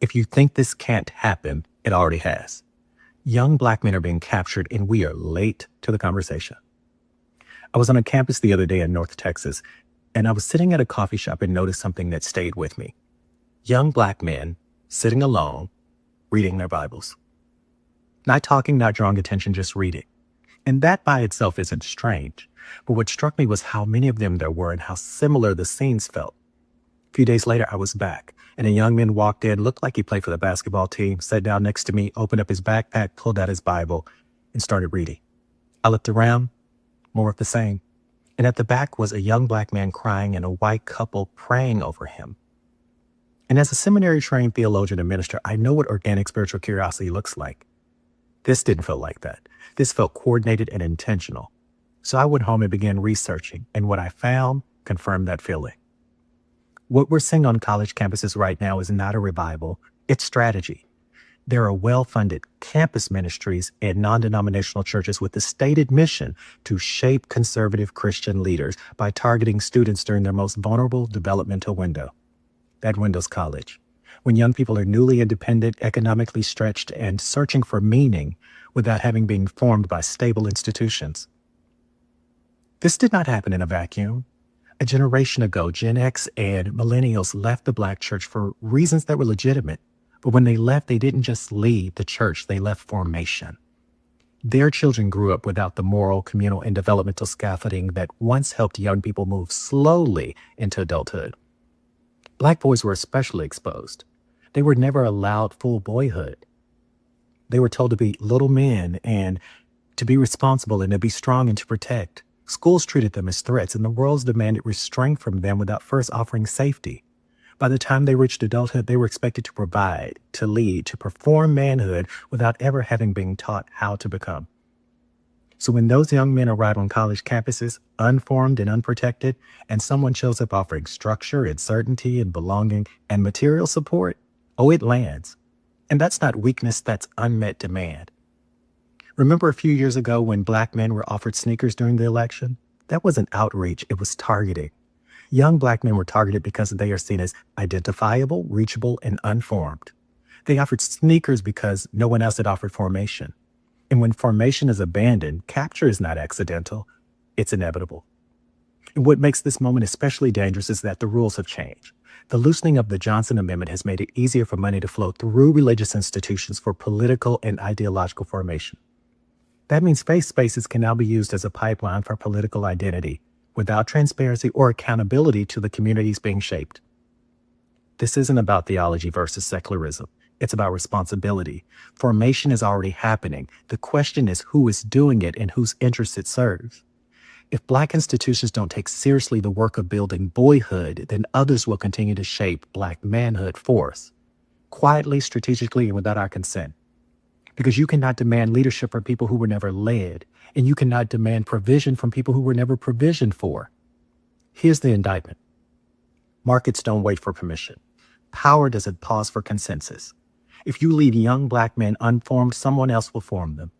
If you think this can't happen, it already has. Young Black men are being captured, and we are late to the conversation. I was on a campus the other day in North Texas, and I was sitting at a coffee shop and noticed something that stayed with me. Young Black men sitting alone, reading their Bibles. Not talking, not drawing attention, just reading. And that by itself isn't strange. But what struck me was how many of them there were and how similar the scenes felt. A few days later, I was back, and a young man walked in, looked like he played for the basketball team, sat down next to me, opened up his backpack, pulled out his Bible, and started reading. I looked around, more of the same. And at the back was a young Black man crying and a white couple praying over him. And as a seminary-trained theologian and minister, I know what organic spiritual curiosity looks like. This didn't feel like that. This felt coordinated and intentional. So I went home and began researching, and what I found confirmed that feeling. What we're seeing on college campuses right now is not a revival, it's strategy. There are well-funded campus ministries and non-denominational churches with the stated mission to shape conservative Christian leaders by targeting students during their most vulnerable developmental window. That window's college, when young people are newly independent, economically stretched, and searching for meaning without having been formed by stable institutions. This did not happen in a vacuum. A generation ago, Gen X and millennials left the Black church for reasons that were legitimate. But when they left, they didn't just leave the church, they left formation. Their children grew up without the moral, communal, and developmental scaffolding that once helped young people move slowly into adulthood. Black boys were especially exposed. They were never allowed full boyhood. They were told to be little men and to be responsible and to be strong and to protect. Schools treated them as threats, and the world demanded restraint from them without first offering safety. By the time they reached adulthood, they were expected to provide, to lead, to perform manhood without ever having been taught how to become. So when those young men arrive on college campuses, unformed and unprotected, and someone shows up offering structure and certainty and belonging and material support, it lands. And that's not weakness, that's unmet demand. Remember a few years ago when Black men were offered sneakers during the election? That wasn't outreach, it was targeting. Young Black men were targeted because they are seen as identifiable, reachable, and unformed. They offered sneakers because no one else had offered formation. And when formation is abandoned, capture is not accidental, it's inevitable. And what makes this moment especially dangerous is that the rules have changed. The loosening of the Johnson Amendment has made it easier for money to flow through religious institutions for political and ideological formation. That means faith spaces can now be used as a pipeline for political identity, without transparency or accountability to the communities being shaped. This isn't about theology versus secularism. It's about responsibility. Formation is already happening. The question is who is doing it and whose interests it serves. If Black institutions don't take seriously the work of building boyhood, then others will continue to shape Black manhood for us, quietly, strategically, and without our consent. Because you cannot demand leadership from people who were never led, and you cannot demand provision from people who were never provisioned for. Here's the indictment. Markets don't wait for permission. Power doesn't pause for consensus. If you leave young Black men unformed, someone else will form them.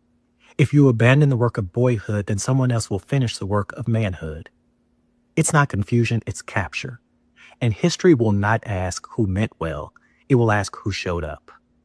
If you abandon the work of boyhood, then someone else will finish the work of manhood. It's not confusion, it's capture. And history will not ask who meant well. It will ask who showed up.